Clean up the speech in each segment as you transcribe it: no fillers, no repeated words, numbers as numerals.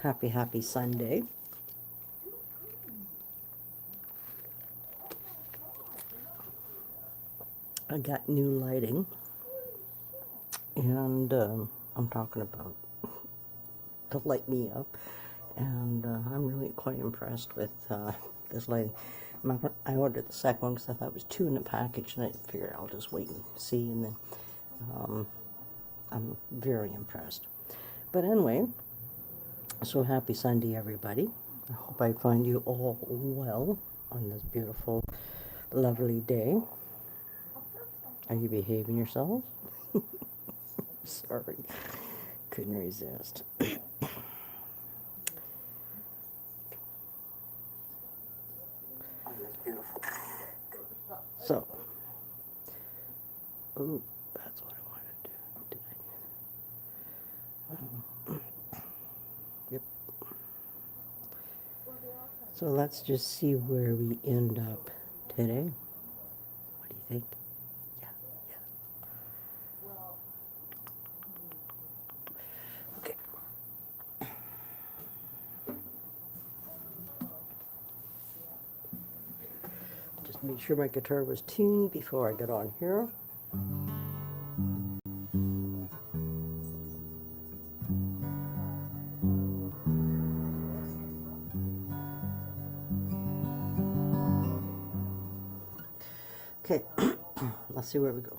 Happy Sunday. I got new lighting, and I'm talking about to light me up, and I'm really quite impressed with this lighting. I ordered the second one because I thought it was two in the package, and I figured I'll just wait and see, and then I'm very impressed. But anyway, so happy Sunday, everybody. I hope I find you all well on this beautiful, lovely day. Are you behaving yourselves? Sorry, couldn't resist. So, ooh, that's what I wanted to do. Did I? Yep. So let's just see where we end up today. What do you think? Yeah, yeah. Okay. Just make sure my guitar was tuned before I get on here. Okay, let's see where we go.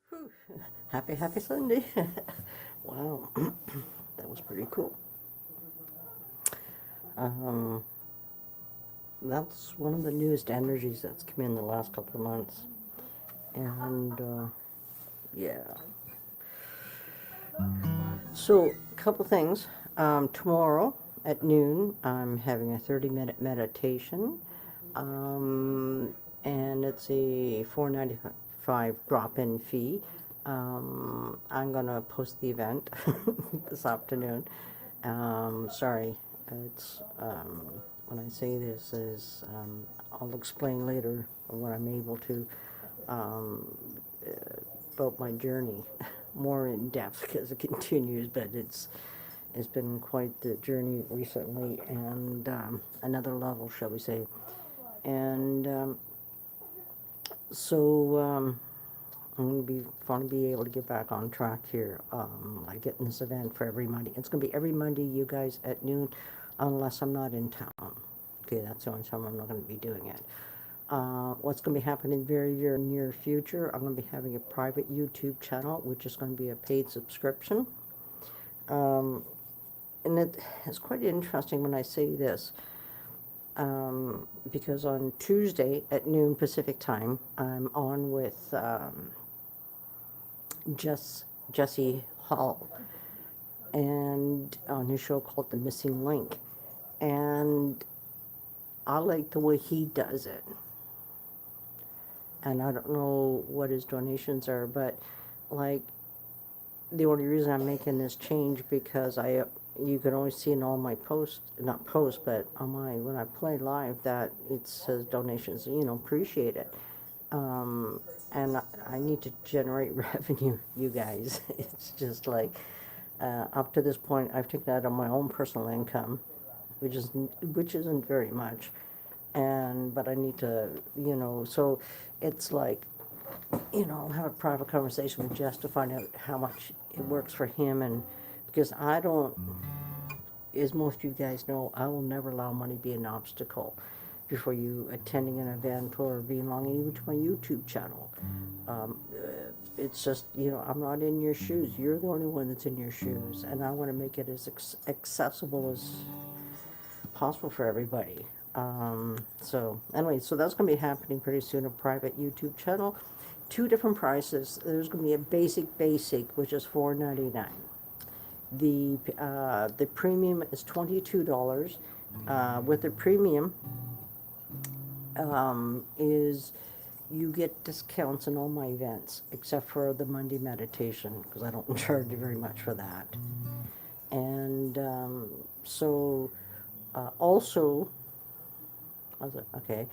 Whew. Happy Sunday. Wow, that was pretty cool. Um, that's one of the newest energies that's come in the last couple of months. And yeah. So, a couple things. Tomorrow at noon, I'm having a 30-minute meditation. Um, and it's a $4.95 drop-in fee. I'm gonna post the event this afternoon. Sorry, it's when I say this is I'll explain later when I'm able to um, about my journey more in depth because it continues, but it's been quite the journey recently, and another level, shall we say. And so I'm going to be fun to be able to get back on track here. Like getting this event for every Monday. It's going to be every Monday, you guys, at noon, unless I'm not in town. Okay, that's the only time I'm not going to be doing it. What's going to be happening very, very near future, I'm going to be having a private YouTube channel, which is going to be a paid subscription. And it's quite interesting when I say this. Because on Tuesday at noon Pacific time, I'm on with Jesse Hall, and on his show called The Missing Link. And I like the way he does it. And I don't know what his donations are, but like the only reason I'm making this change because you can always see in all my posts, not posts, but on my, when I play live, that it says donations, appreciate it. And I need to generate revenue, you guys. It's just like, up to this point, I've taken that on my own personal income, which isn't very much. But I need to, so it's like, I'll have a private conversation with Jess to find out how much it works for him, and because I don't, as most of you guys know, I will never allow money be an obstacle before you attending an event or belonging even to my YouTube channel. It's just, I'm not in your shoes. You're the only one that's in your shoes, and I want to make it as accessible as possible for everybody. So anyway, so that's going to be happening pretty soon, a private YouTube channel. Two different prices. There's going to be a basic, which is $4.99. The premium is $22. With the premium is you get discounts in all my events, except for the Monday meditation, because I don't charge you very much for that. And so also, okay,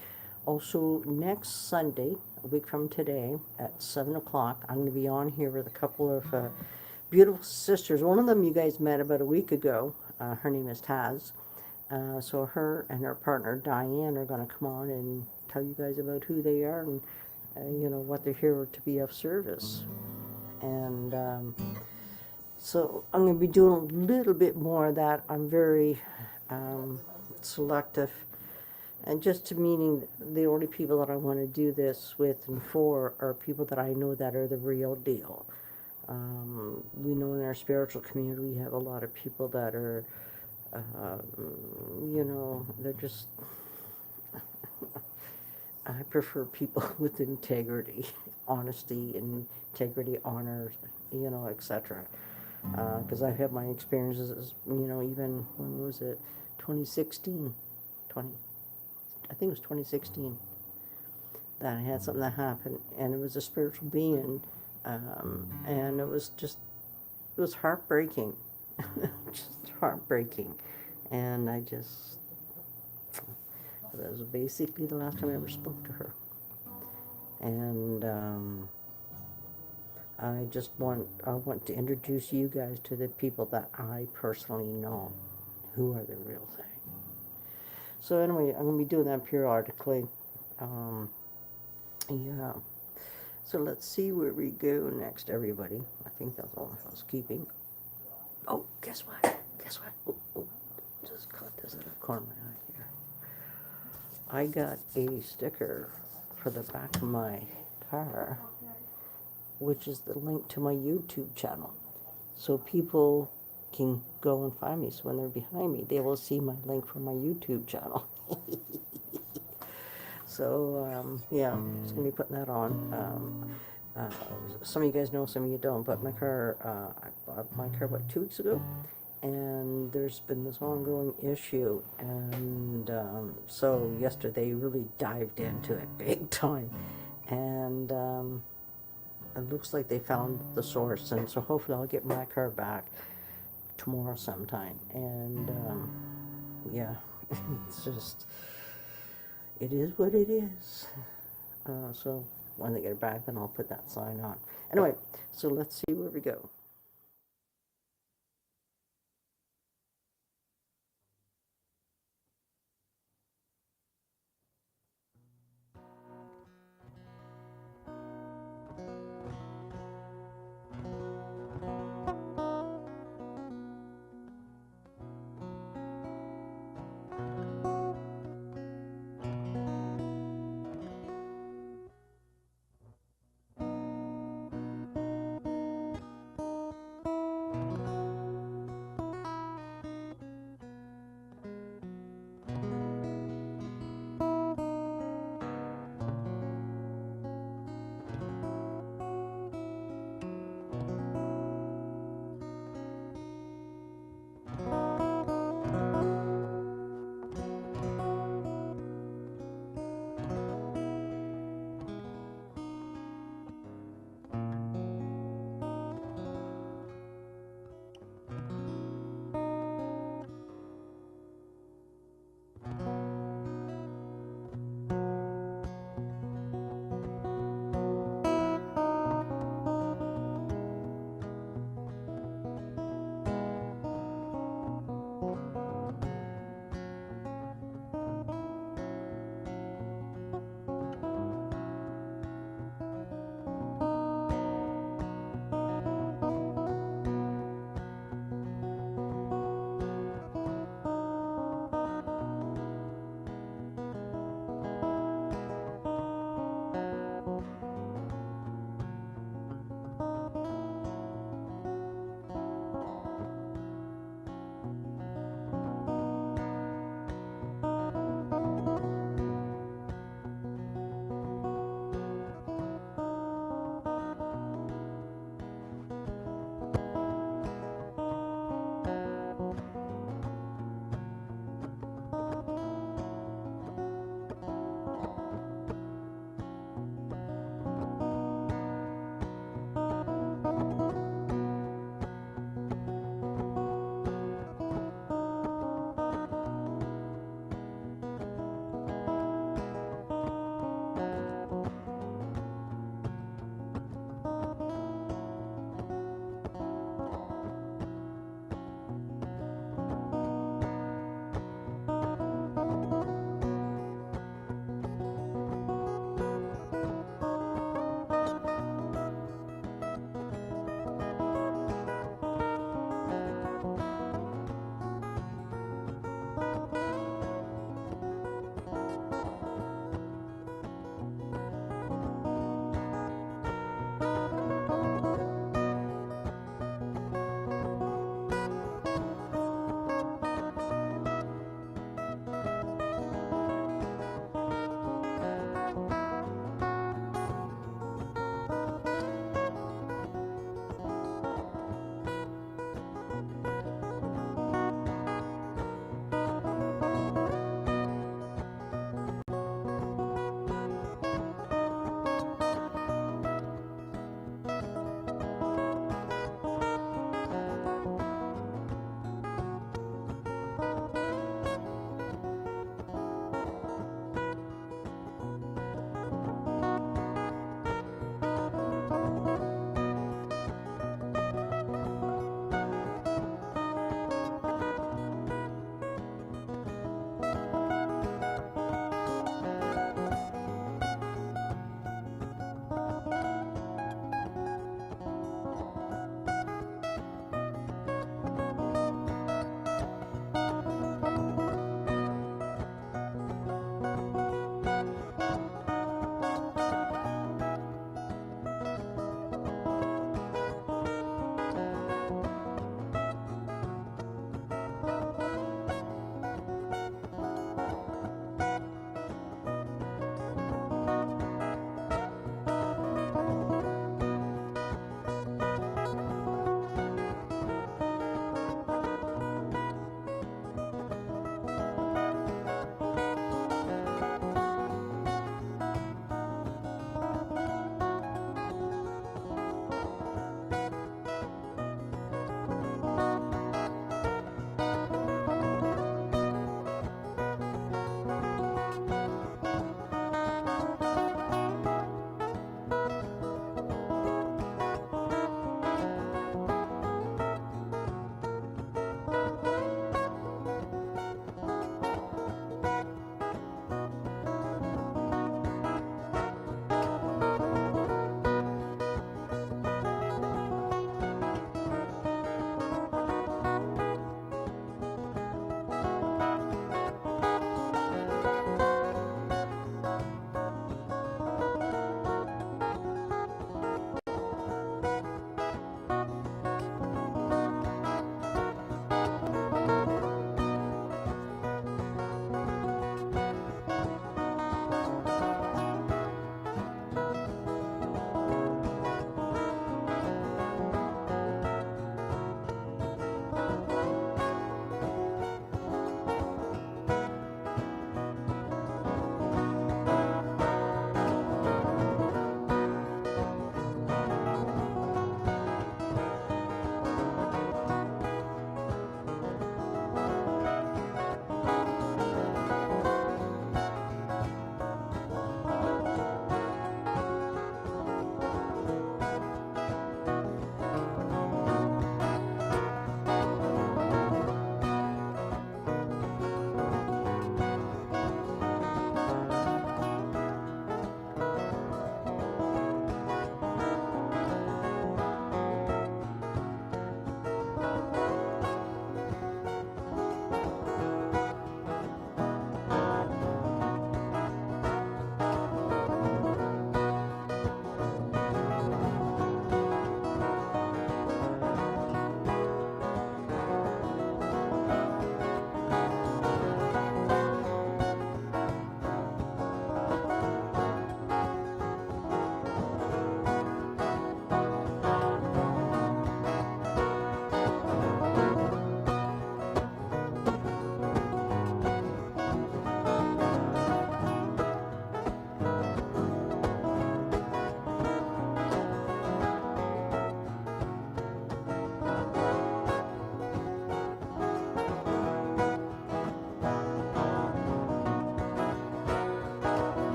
also next Sunday, a week from today, at 7 o'clock, I'm going to be on here with a couple of beautiful sisters. One of them you guys met about a week ago. Her name is Taz. So her and her partner Diane are going to come on and tell you guys about who they are and what they're here to be of service. And so I'm going to be doing a little bit more of that. I'm very selective, and just to meaning the only people that I want to do this with and for are people that I know that are the real deal. We know in our spiritual community we have a lot of people that are, they're just, I prefer people with integrity, honesty, integrity, honor, etc. Because I've had my experiences, even when was it, 2016, I think it was 2016, that I had something that happened, and it was a spiritual being, and it was heartbreaking, just heartbreaking, and that was basically the last time I ever spoke to her, and I want to introduce you guys to the people that I personally know, who are the real thing. So anyway, I'm going to be doing that periodically. Yeah. So let's see where we go next, everybody. I think that's all housekeeping. Oh, guess what? Oh, just caught this in the corner of my eye here. I got a sticker for the back of my car which is the link to my YouTube channel. So people can go and find me. So when they're behind me, they will see my link from my YouTube channel. So, yeah, just going to be putting that on. Some of you guys know, some of you don't, but my car, I bought my car, what, 2 weeks ago? And there's been this ongoing issue, and so yesterday really dived into it big time, and it looks like they found the source, and so hopefully I'll get my car back tomorrow sometime, and yeah, it's just, it is what it is. So when they get it back, then I'll put that sign on. Anyway, so let's see where we go.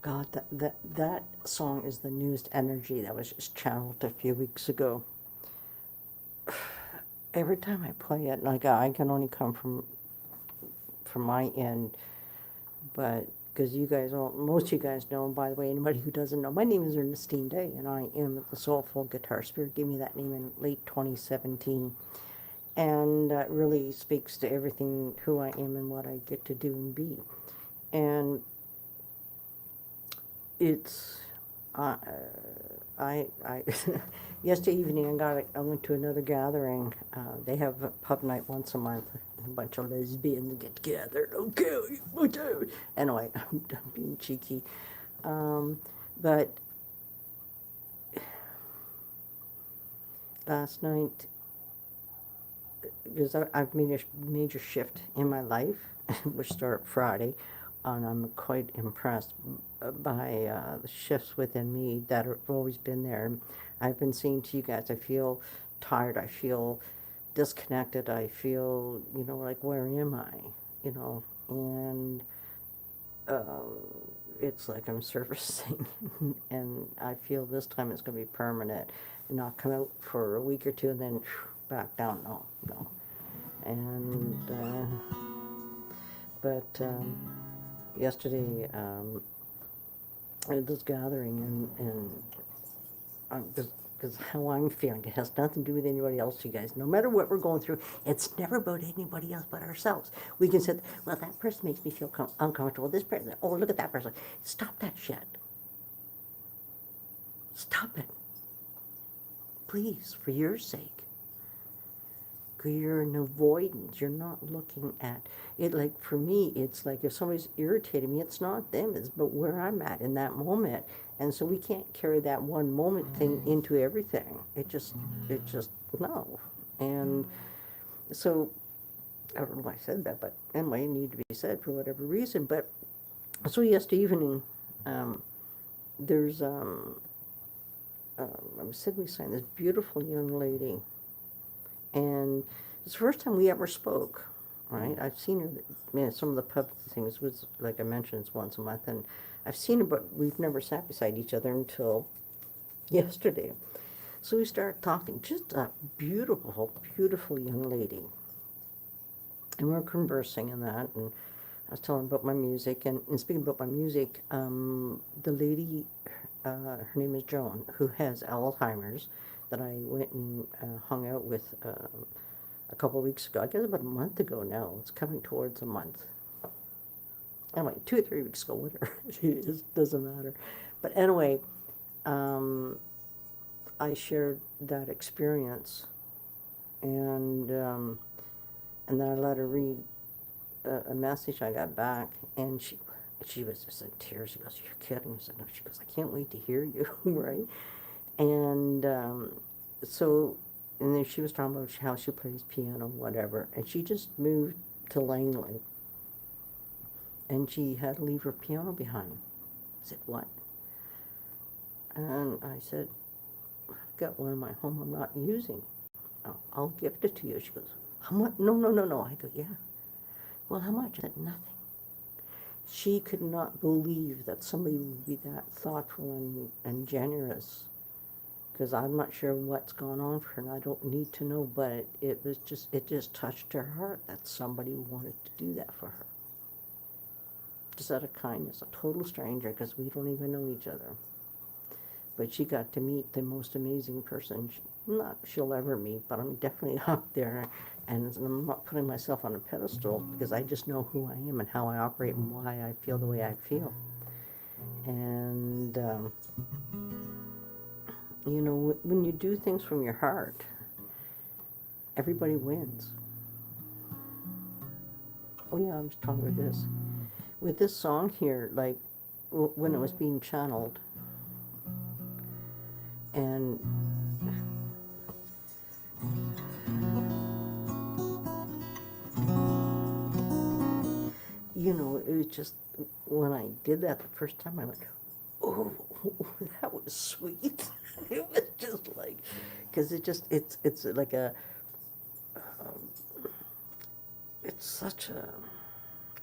God, that song is the newest energy that was just channeled a few weeks ago. Every time I play it, like I can only come from my end, but because you guys all, most of you guys know, and by the way, anybody who doesn't know, my name is Ernestine Day, and I am the Soulful Guitarist. Spirit gave me that name in late 2017, and it really speaks to everything who I am and what I get to do and be. And it's I yesterday evening I went to another gathering. They have a pub night once a month. A bunch of lesbians get together. Okay, anyway, I'm being cheeky, but last night, because I've made a major shift in my life, which started Friday, and I'm quite impressed by the shifts within me that have always been there. I've been saying to you guys, I feel tired, I feel disconnected, I feel, like, where am I? And it's like I'm surfacing, and I feel this time it's going to be permanent, and not come out for a week or two and then back down. No. And, but yesterday, at this gathering, and because how I'm feeling, it has nothing to do with anybody else, you guys. No matter what we're going through, it's never about anybody else but ourselves. We can say, well, that person makes me feel uncomfortable. This person, oh, look at that person. Stop that shit. Stop it. Please, for your sake. You're in avoidance. You're not looking at it. Like, for me, it's like if somebody's irritating me, it's not them, it's but where I'm at in that moment. And so we can't carry that one moment thing into everything. It just no. And so I don't know why I said that, but anyway, it needed to be said for whatever reason. But so yesterday evening, there's I'm sitting beside this beautiful young lady. And it's the first time we ever spoke, right? I've seen her, some of the pub things was, like I mentioned, it's once a month, and I've seen her, but we've never sat beside each other until yesterday. So we started talking, just a beautiful, beautiful young lady. And we were conversing in that, and I was telling about my music, and speaking about my music, the lady, her name is Joan, who has Alzheimer's, that I went and hung out with a couple of weeks ago. I guess about a month ago now. It's coming towards a month. Anyway, 2 or 3 weeks ago, whatever it is, doesn't matter. But anyway, I shared that experience, and then I let her read a message I got back, and she was just in tears. She goes, "You're kidding." I said, "No." She goes, "I can't wait to hear you," right? And so, and then she was talking about how she plays piano, whatever, and she just moved to Langley, and she had to leave her piano behind. I said, "What?" And I said, "I've got one in my home I'm not using. I'll gift it to you." She goes, "How much?" No. I go, "Yeah." "Well, how much?" I said, "Nothing." She could not believe that somebody would be that thoughtful and generous, because I'm not sure what's gone on for her, and I don't need to know, but it just touched her heart that somebody wanted to do that for her. Just out of kindness, a total stranger, because we don't even know each other. But she got to meet the most amazing person she'll ever meet, but I'm definitely up there, and I'm not putting myself on a pedestal, because I just know who I am and how I operate and why I feel the way I feel. And when you do things from your heart, everybody wins. Oh yeah, I was talking about this. With this song here, like, when it was being channeled, and it was just, when I did that the first time, I went, "Oh, that was sweet." It was just like, because it's like it's such a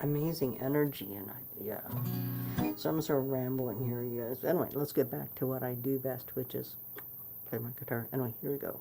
amazing energy, and yeah. So I'm sort of rambling here, you guys. Anyway, let's get back to what I do best, which is play my guitar. Anyway, here we go.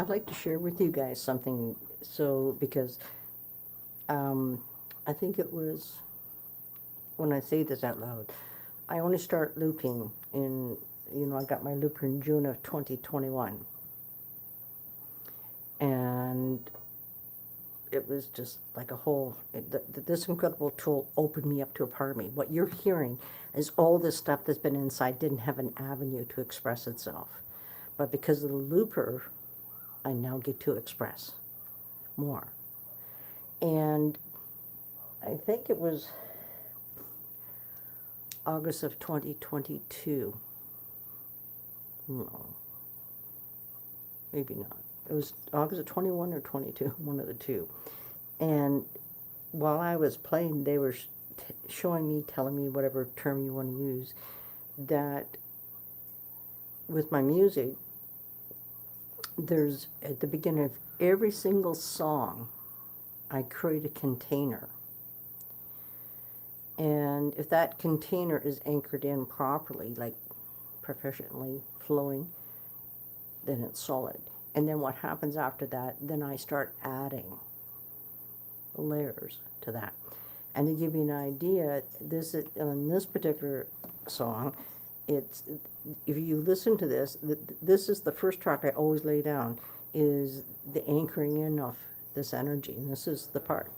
I'd like to share with you guys something, so, because I think it was, when I say this out loud, I only start looping in, I got my looper in June of 2021. And it was just like a whole, this incredible tool opened me up to a part of me. What you're hearing is all this stuff that's been inside didn't have an avenue to express itself. But because of the looper, I now get to express more. And I think it was August of 2022. No, maybe not. It was August of 21 or 22, one of the two. And while I was playing, they were showing me, telling me, whatever term you want to use, that with my music, there's, at the beginning of every single song, I create a container. And if that container is anchored in properly, like professionally flowing, then it's solid. And then what happens after that, then I start adding layers to that. And to give you an idea, this is, in this particular song, it's, if you listen to this, this is the first track I always lay down, is the anchoring in of this energy. And this is the part.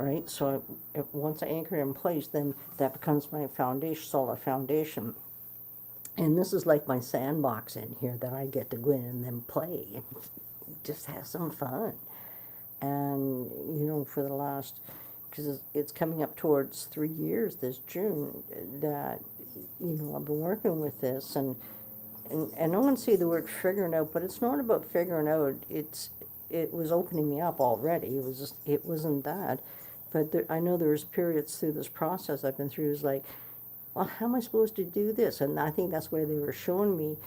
Right, so once I anchor it in place, then that becomes my foundation, solid foundation. And this is like my sandbox in here that I get to go in and then play and just have some fun. And, for the last, because it's coming up towards 3 years this June, that, I've been working with this. And I don't want to say the word figuring out, but it's not about figuring out. It was opening me up already. It wasn't that. But I know there's periods through this process I've been through, is like, well, how am I supposed to do this? And I think that's why they were showing me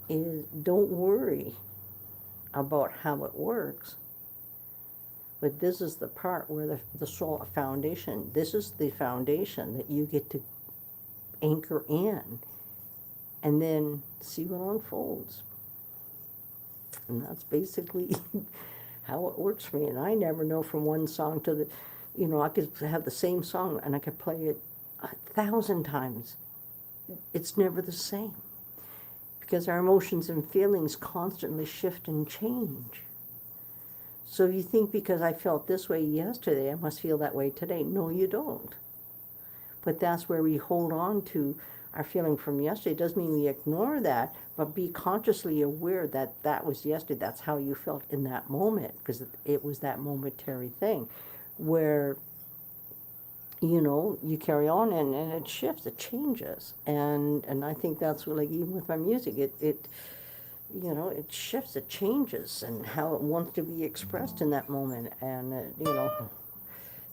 is, don't worry about how it works. But this is the part where the soul foundation, this is the foundation that you get to anchor in and then see what unfolds. And that's basically how it works for me. And I never know from one song to the, I could have the same song and I could play it 1,000 times. It's never the same, because our emotions and feelings constantly shift and change. So you think because I felt this way yesterday, I must feel that way today. No, you don't. But that's where we hold on to our feeling from yesterday. It doesn't mean we ignore that, but be consciously aware that that was yesterday. That's how you felt in that moment, because it was that momentary thing where, you carry on and it shifts, it changes. And I think that's what, like, even with my music, it shifts, it changes, and how it wants to be expressed in that moment. And,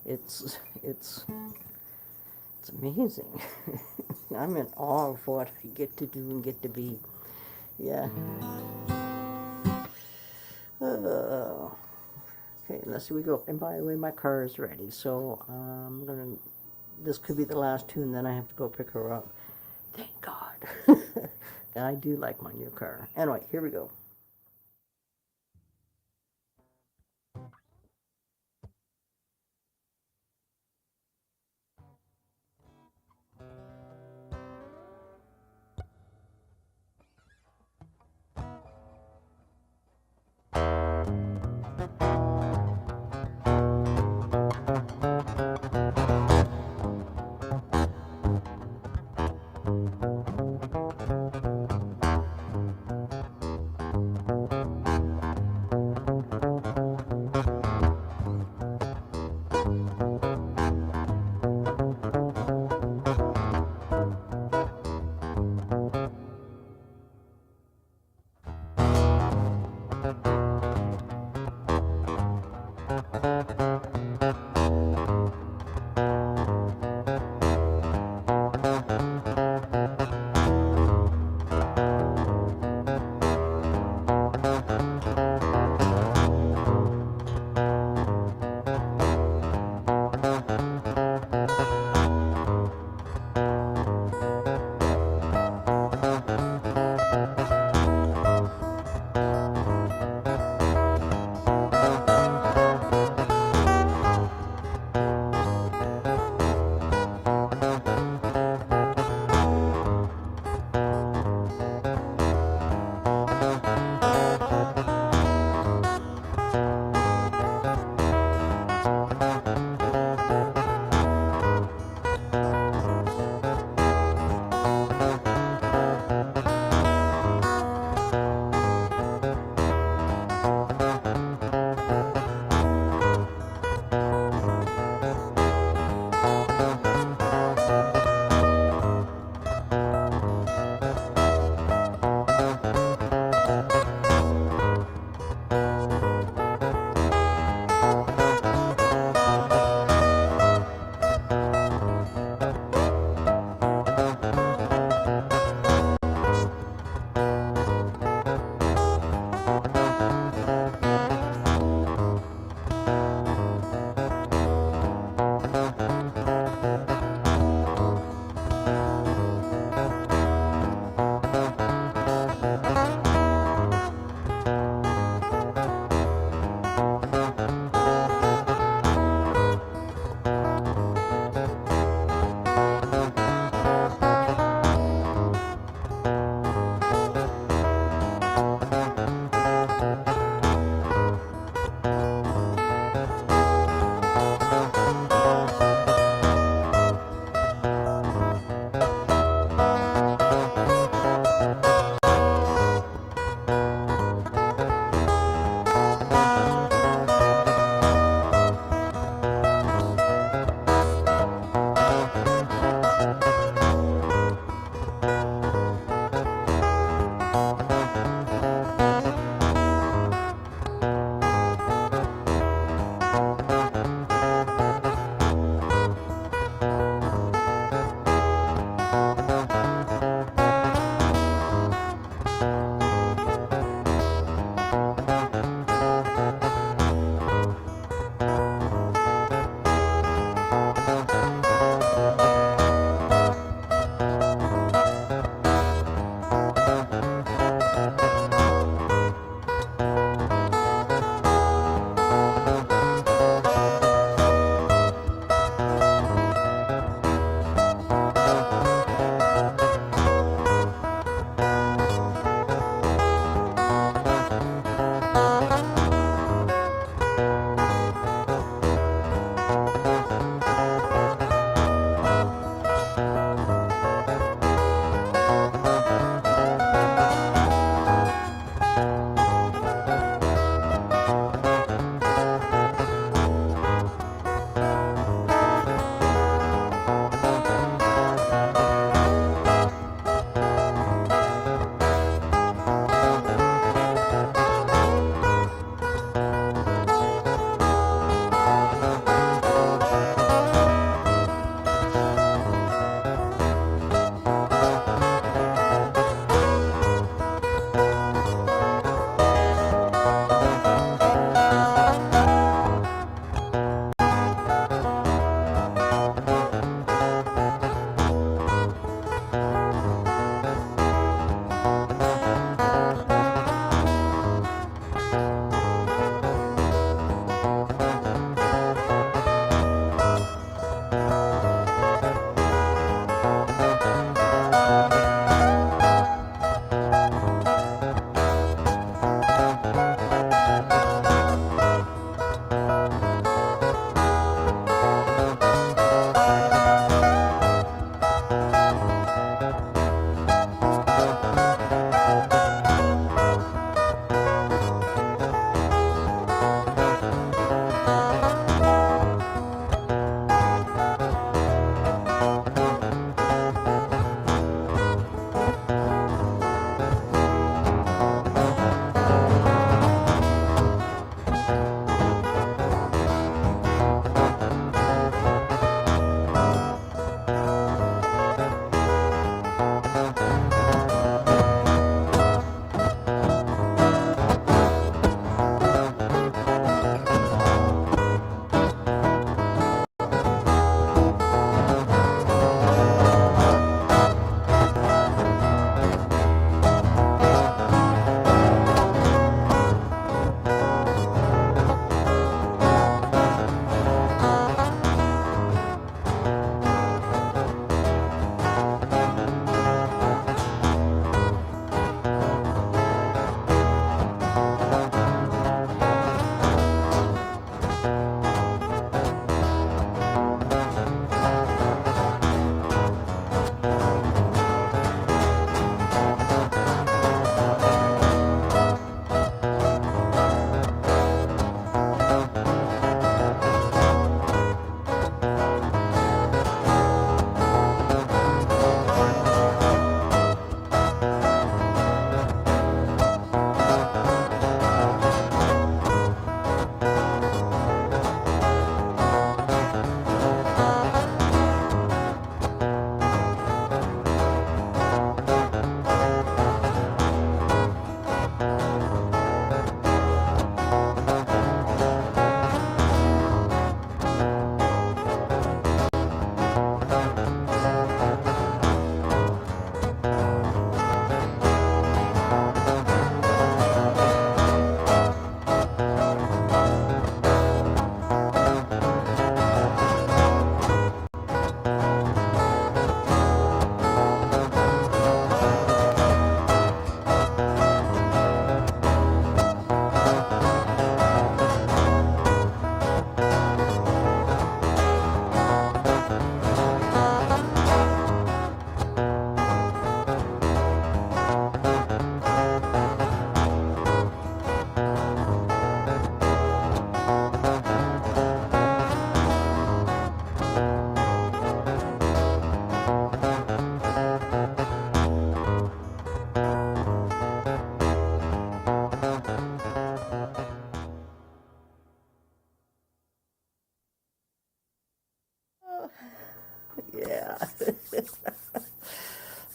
it's amazing. I'm in awe of what I get to do and get to be. Yeah. Okay, let's see, we go. And by the way, my car is ready, so this could be the last tune, then I have to go pick her up. Thank God. I do like my new car. Anyway, here we go.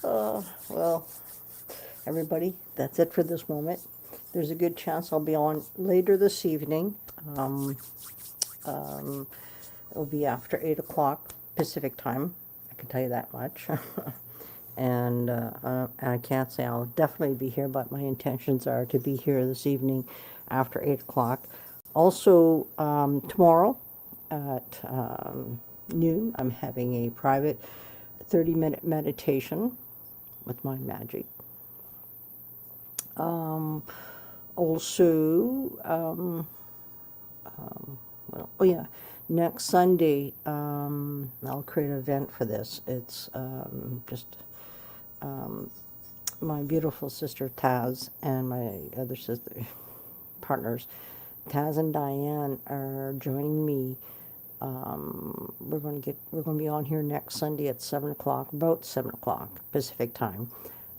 Well, everybody, that's it for this moment. There's a good chance I'll be on later this evening. Um, it'll be after 8 o'clock Pacific time. I can tell you that much. And I can't say I'll definitely be here, but my intentions are to be here this evening after 8 o'clock. Also, tomorrow at noon, I'm having a private 30-minute meditation with my magic. Also, well, oh yeah, next Sunday, I'll create an event for this. It's just my beautiful sister Taz and my other sister partners, Taz and Diane, are joining me. We're going to be on here next Sunday at 7 o'clock, about 7 o'clock Pacific time,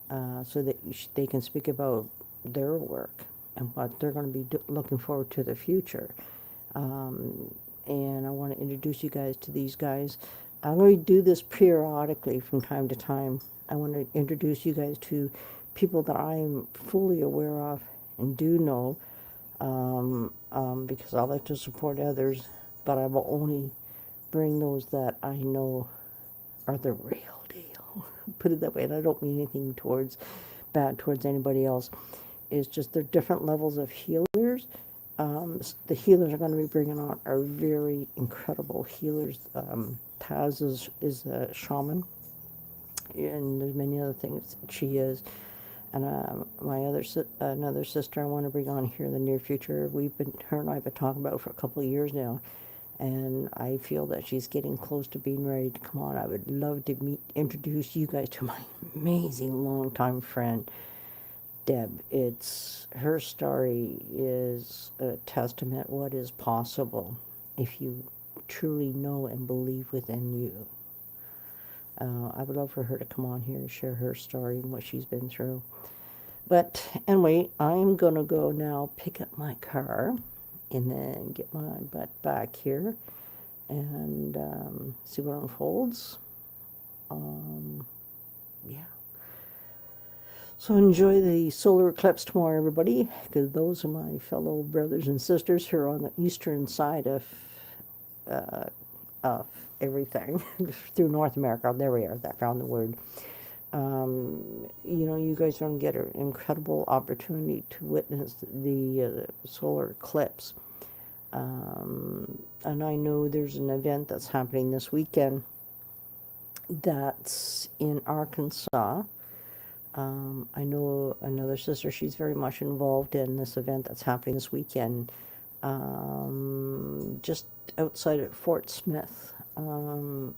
so that they can speak about their work and what they're going to be looking forward to the future. And I want to introduce you guys to these guys. I'm going to do this periodically from time to time. I want to introduce you guys to people that I'm fully aware of and do know, because I like to support others, but I will only bring those that I know are the real deal. Put it that way, and I don't mean anything bad towards anybody else. It's just they're different levels of healers. The healers are going to be bringing on are very incredible healers. Taz is a shaman, and there's many other things that she is. And my another sister I want to bring on here in the near future. Her and I have been talking about it for a couple of years now, and I feel that she's getting close to being ready to come on. I would love to introduce you guys to my amazing longtime friend, Deb. Her story is a testament what is possible if you truly know and believe within you. I would love for her to come on here and share her story and what she's been through. But anyway, I'm going to go now pick up my car and then get my butt back here and see what unfolds. Yeah. So enjoy the solar eclipse tomorrow, everybody, because those are my fellow brothers and sisters who are on the eastern side of everything through North America. There we are. I found the word. You guys are going to get an incredible opportunity to witness the solar eclipse. And I know there's an event that's happening this weekend that's in Arkansas. I know another sister, she's very much involved in this event that's happening this weekend, just outside of Fort Smith.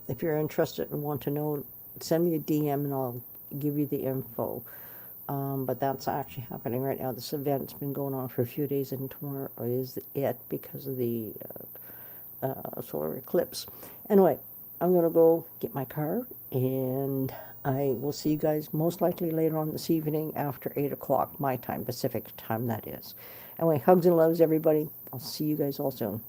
If you're interested and want to know, send me a DM and I'll give you the info. But that's actually happening right now. This event's been going on for a few days, and tomorrow is it because of the solar eclipse. Anyway, I'm going to go get my car, and I will see you guys most likely later on this evening after 8 o'clock my time, Pacific time that is. Anyway, hugs and loves, everybody. I'll see you guys all soon.